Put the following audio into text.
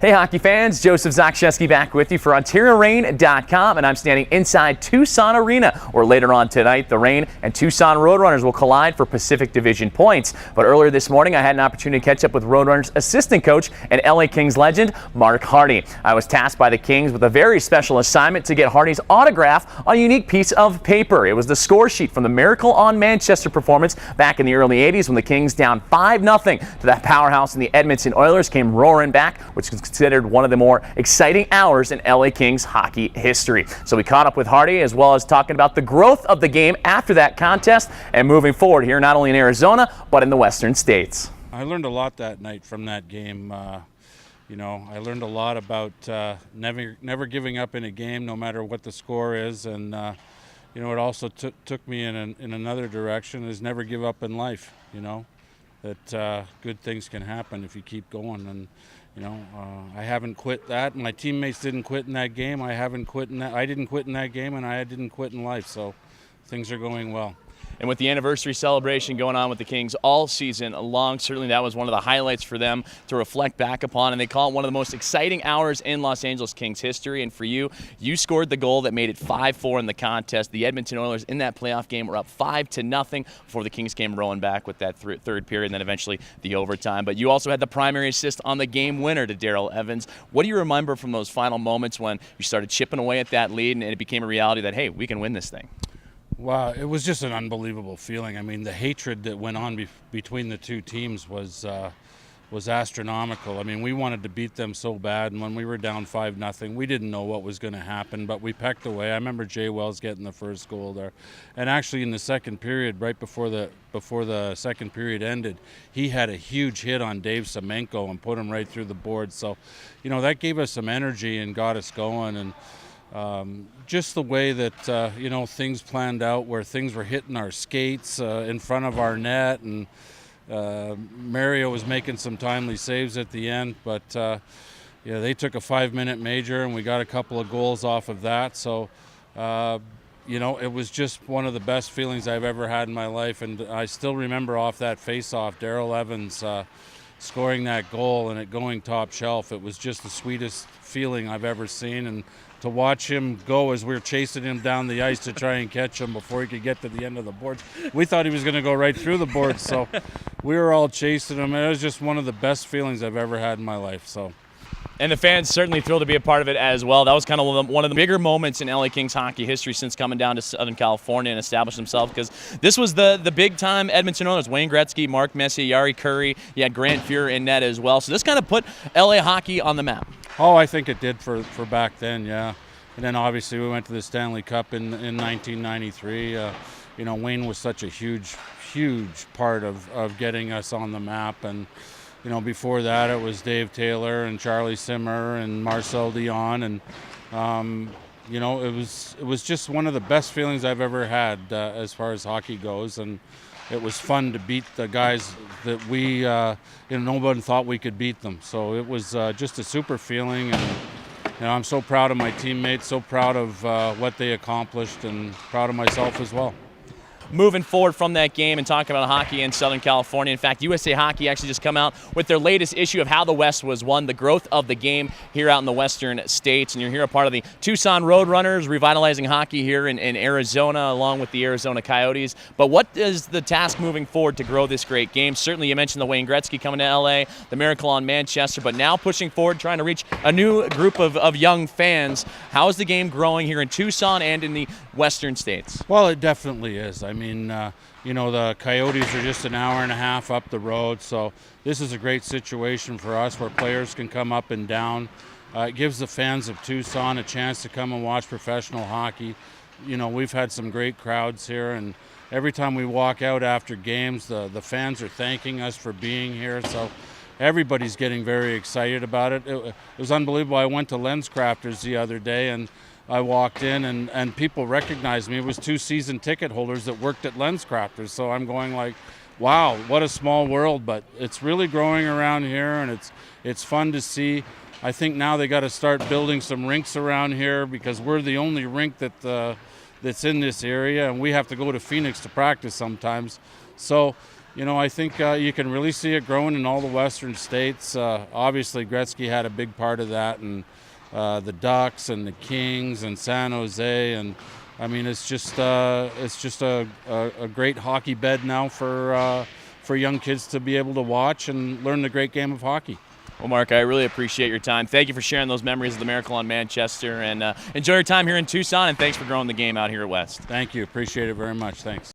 Hey hockey fans, Joseph Zakrzewski back with you for OntarioReign.com, and I'm standing inside Tucson Arena, where later on tonight the Reign and Tucson Roadrunners will collide for Pacific Division points. But earlier this morning I had an opportunity to catch up with Roadrunners assistant coach and LA Kings legend Mark Hardy. I was tasked by the Kings with a very special assignment to get Hardy's autograph on a unique piece of paper. It was the score sheet from the Miracle on Manchester performance back in the early 80s when the Kings, down 5-0 to that powerhouse, and the Edmonton Oilers came roaring back, which is considered one of the more exciting hours in LA Kings hockey history. So we caught up with Hardy, as well as talking about the growth of the game after that contest and moving forward here, not only in Arizona, but in the Western States. I learned a lot that night from that game. I learned a lot about never giving up in a game, no matter what the score is. And, it also took me in another direction, is never give up in life, that good things can happen if you keep going. And, I haven't quit that. My teammates didn't quit in that game. I didn't quit in that game, and I didn't quit in life. So things are going well. And with the anniversary celebration going on with the Kings all season long, certainly that was one of the highlights for them to reflect back upon. And they call it one of the most exciting hours in Los Angeles Kings history. And for you, you scored the goal that made it 5-4 in the contest. The Edmonton Oilers in that playoff game were up 5-0 before the Kings came rolling back with that third period and then eventually the overtime. But you also had the primary assist on the game winner to Darrell Evans. What do you remember from those final moments when you started chipping away at that lead and it became a reality that, hey, we can win this thing? Wow, it was just an unbelievable feeling. I mean, the hatred that went on between the two teams was astronomical. I mean, we wanted to beat them so bad, and when we were down 5-0, we didn't know what was going to happen, but we pecked away. I remember Jay Wells getting the first goal there, and actually in the second period, right before the second period ended, he had a huge hit on Dave Semenko and put him right through the board. So, that gave us some energy and got us going. And just the way that things planned out, where things were hitting our skates in front of our net, and Mario was making some timely saves at the end, but they took a 5-minute major and we got a couple of goals off of that. So it was just one of the best feelings I've ever had in my life. And I still remember off that face-off, Darrell Evans scoring that goal and it going top shelf. It was just the sweetest feeling I've ever seen. And to watch him go as we were chasing him down the ice to try and catch him before he could get to the end of the boards. We thought he was going to go right through the boards, so we were all chasing him. It was just one of the best feelings I've ever had in my life. And the fans certainly thrilled to be a part of it as well. That was kind of one of the bigger moments in LA Kings hockey history since coming down to Southern California and establishing themselves, because this was the big-time Edmonton Oilers. Wayne Gretzky, Mark Messier, Yari Curry. You had Grant Fuhr in net as well. So this kind of put LA hockey on the map. Oh, I think it did for back then, yeah. And then obviously we went to the Stanley Cup in 1993. Wayne was such a huge part of getting us on the map. And before that it was Dave Taylor and Charlie Simmer and Marcel Dion. And it was just one of the best feelings I've ever had as far as hockey goes. And it was fun to beat the guys that nobody thought we could beat them. So it was just a super feeling. And I'm so proud of my teammates, so proud of what they accomplished, and proud of myself as well. Moving forward from that game and talking about hockey in Southern California. In fact, USA Hockey actually just come out with their latest issue of how the West was won, the growth of the game here out in the Western States. And you're here a part of the Tucson Roadrunners, revitalizing hockey here in Arizona, along with the Arizona Coyotes. But what is the task moving forward to grow this great game? Certainly you mentioned the Wayne Gretzky coming to LA, the Miracle on Manchester, but now pushing forward, trying to reach a new group of young fans. How is the game growing here in Tucson and in the Western States? Well, it definitely is. I mean, the Coyotes are just an hour and a half up the road, so this is a great situation for us where players can come up and down. It gives the fans of Tucson a chance to come and watch professional hockey. We've had some great crowds here, and every time we walk out after games, the fans are thanking us for being here, so everybody's getting very excited about it. It was unbelievable. I went to Lens Crafters the other day, and I walked in and people recognized me. It was 2 season ticket holders that worked at Lens Crafters. So I'm going like, wow, what a small world. But it's really growing around here, and it's fun to see. I think now they got to start building some rinks around here, because we're the only rink that's in this area, and we have to go to Phoenix to practice sometimes. So You know, I think you can really see it growing in all the western states. Obviously, Gretzky had a big part of that, and the Ducks and the Kings and San Jose, and I mean, it's just a great hockey bed now for young kids to be able to watch and learn the great game of hockey. Well, Mark, I really appreciate your time. Thank you for sharing those memories of the Miracle on Manchester, and enjoy your time here in Tucson, and thanks for growing the game out here at West. Thank you. Appreciate it very much. Thanks.